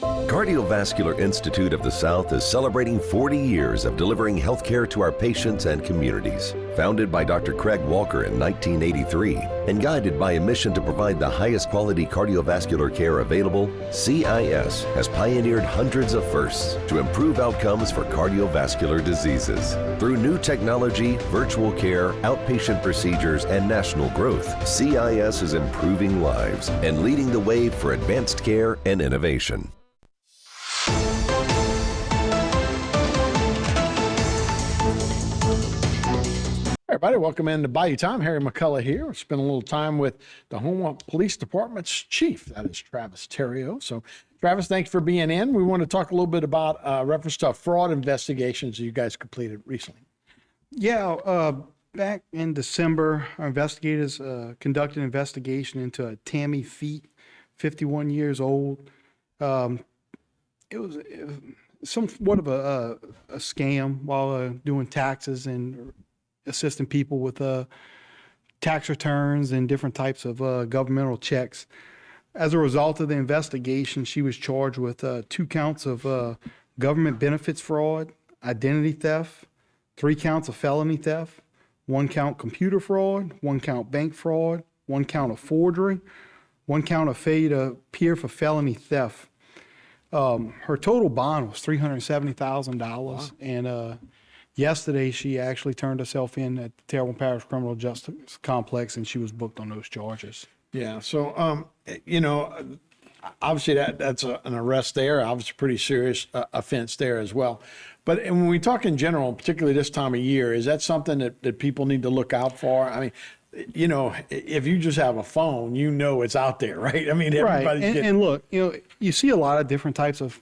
Cardiovascular Institute of the South is celebrating 40 years of delivering healthcare to our patients and communities. Founded by Dr. Craig Walker in 1983 and guided by a mission to provide the highest quality cardiovascular care available, CIS has pioneered hundreds of firsts to improve outcomes for cardiovascular diseases. Through new technology, virtual care, outpatient procedures, and national growth, CIS is improving lives and leading the way for advanced care and innovation. Everybody, welcome into Bayou Time. Harry McCullough here. We'll spend a little time with the Houma Police Department's chief. That is Travis Terrio. So, Travis, thanks for being in. We want to talk a little bit about reference to fraud investigations you guys completed recently. Yeah, back in December, our investigators conducted an investigation into a Tammy Feet, 51 years old. It was somewhat of a scam while doing taxes and assisting people with tax returns and different types of governmental checks. As a result of the investigation, she was charged with 2 counts of government benefits fraud, identity theft, 3 counts of felony theft, 1 count computer fraud, 1 count bank fraud, 1 count of forgery, 1 count of failure to appear for felony theft. Her total bond was $370,000, wow. And yesterday, she actually turned herself in at the Terrible Parish Criminal Justice Complex, and she was booked on those charges. Yeah. So, obviously that's an arrest there. Obviously, pretty serious offense there as well. But when we talk in general, particularly this time of year, is that something that people need to look out for? I mean, if you just have a phone, it's out there, right? I mean, everybody's right. And look, you see a lot of different types of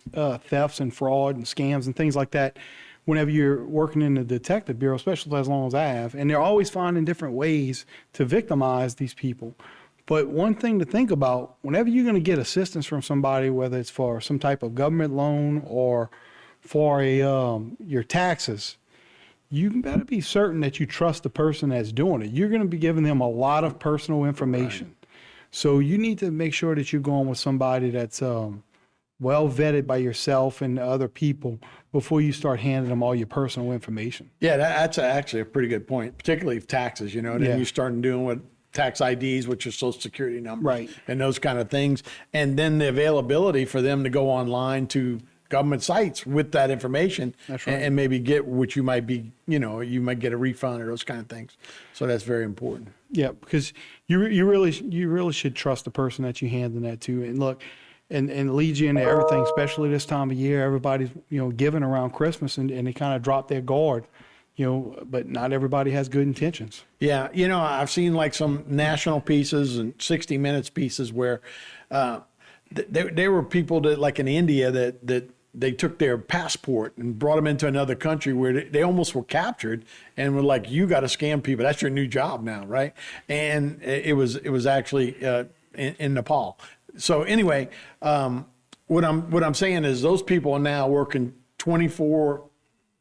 thefts and fraud and scams and things like that whenever you're working in the detective bureau, especially as long as I have, and they're always finding different ways to victimize these people. But one thing to think about, whenever you're going to get assistance from somebody, whether it's for some type of government loan or for your taxes, you better be certain that you trust the person that's doing it. You're going to be giving them a lot of personal information. Right. So you need to make sure that you're going with somebody that's well vetted by yourself and other people before you start handing them all your personal information. Yeah, that's actually a pretty good point, particularly taxes, then you start doing what tax IDs, which are social security numbers, right, and those kind of things. And then the availability for them to go online to government sites with that information. That's right. and maybe get what you might be, you might get a refund or those kind of things. So that's very important. Yeah, because you really should trust the person that you handing that to. And look, and it leads you into everything, especially this time of year. Everybody's, giving around Christmas and they kind of drop their guard, but not everybody has good intentions. Yeah. I've seen like some national pieces and 60 Minutes pieces where there were people that, like in India, that they took their passport and brought them into another country where they almost were captured and were like, you got to scam people. That's your new job now, right? And it was actually in Nepal. So anyway, what I'm saying is those people are now working 24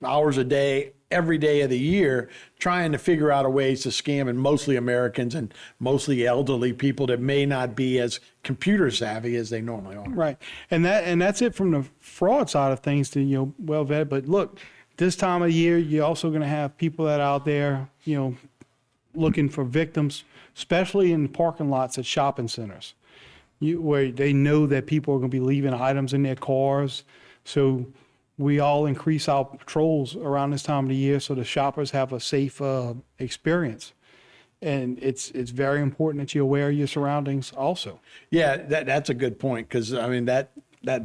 hours a day, every day of the year, trying to figure out a ways to scam, and mostly Americans and mostly elderly people that may not be as computer savvy as they normally are. Right, and that's it from the fraud side of things to well vetted. But look, this time of year, you're also going to have people that are out there looking for victims, especially in parking lots at shopping centers, where they know that people are going to be leaving items in their cars. So we all increase our patrols around this time of the year so the shoppers have a safe experience. And it's very important that you're aware of your surroundings also. Yeah, that's a good point, because I mean that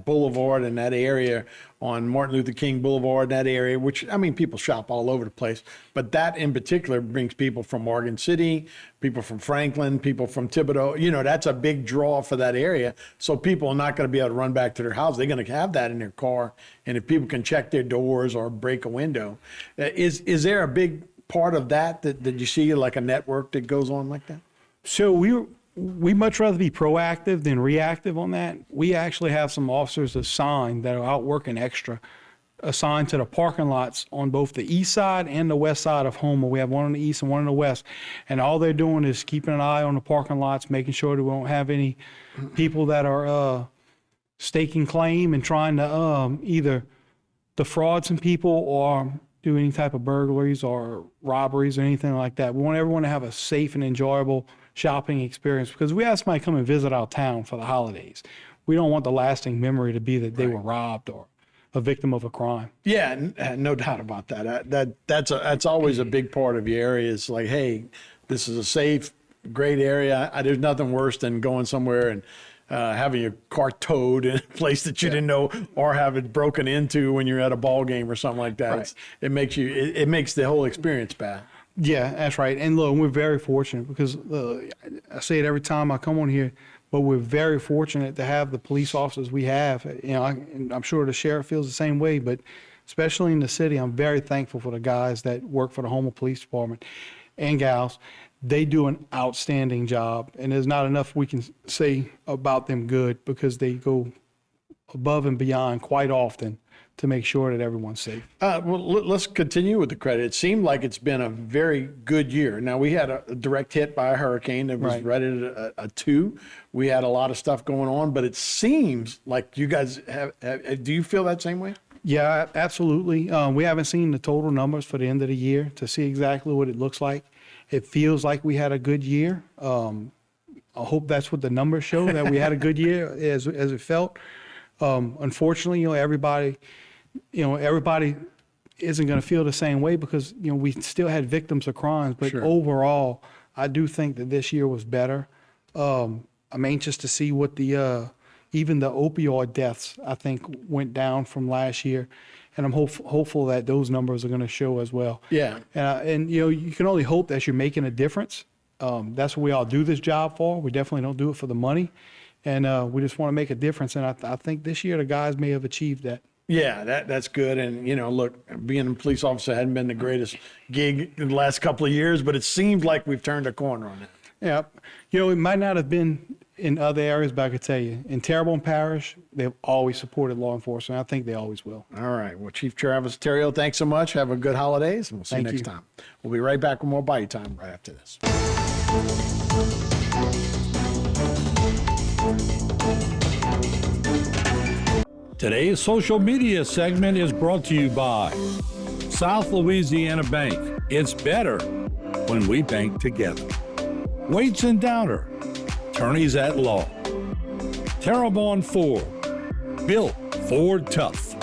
boulevard and that area on Martin Luther King Boulevard, that area, which, I mean, people shop all over the place, but that in particular brings people from Morgan City, people from Franklin, people from Thibodeau. That's a big draw for that area. So people are not going to be able to run back to their house. They're going to have that in their car. And if people can check their doors or break a window, is there a big part of that you see, like a network that goes on like that? So we much rather be proactive than reactive on that. We actually have some officers assigned that are out working extra, assigned to the parking lots on both the east side and the west side of Houma. We have one on the east and one on the west. And all they're doing is keeping an eye on the parking lots, making sure that we don't have any people that are staking claim and trying to either defraud some people or do any type of burglaries or robberies or anything like that. We want everyone to have a safe and enjoyable shopping experience, because we have somebody come and visit our town for the holidays. We don't want the lasting memory to be that they were robbed or a victim of a crime. Yeah, no doubt about that. That's always a big part of your area. Is like, hey, this is a safe, great area. There's nothing worse than going somewhere and having your car towed in a place that you didn't know, or have it broken into when you're at a ball game or something like that. Right. It makes the whole experience bad. Yeah, that's right. And look, we're very fortunate, because I say it every time I come on here, but we're very fortunate to have the police officers we have. You know, and I'm sure the sheriff feels the same way, but especially in the city, I'm very thankful for the guys that work for the Houma Police Department and gals. They do an outstanding job, and there's not enough we can say about them good, because they go above and beyond quite often to make sure that everyone's safe. Well, let's continue with the credit. It seemed like it's been a very good year. Now, we had a direct hit by a hurricane that was rated a 2. We had a lot of stuff going on, but it seems like you guys do you feel that same way? Yeah, absolutely. We haven't seen the total numbers for the end of the year to see exactly what it looks like. It feels like we had a good year. I hope that's what the numbers show, that we had a good year as it felt. Unfortunately, everybody isn't going to feel the same way, because, we still had victims of crimes. But overall, I do think that this year was better. I'm anxious to see what even the opioid deaths, I think, went down from last year. And I'm hopeful that those numbers are going to show as well. Yeah. And you can only hope that you're making a difference. That's what we all do this job for. We definitely don't do it for the money. And we just want to make a difference. And I think this year the guys may have achieved that. Yeah, that's good. And, look, being a police officer hadn't been the greatest gig in the last couple of years, but it seems like we've turned a corner on it. Yeah. It might not have been in other areas, but I could tell you, in Terrebonne Parish, they've always supported law enforcement. I think they always will. All right. Well, Chief Travis Terrio, thanks so much. Have a good holidays, and we'll see you next time. We'll be right back with more Bayou Time right after this. Today's social media segment is brought to you by South Louisiana Bank. It's better when we bank together. Waits and Downer, attorneys at law. Terrebonne Ford, built Ford tough.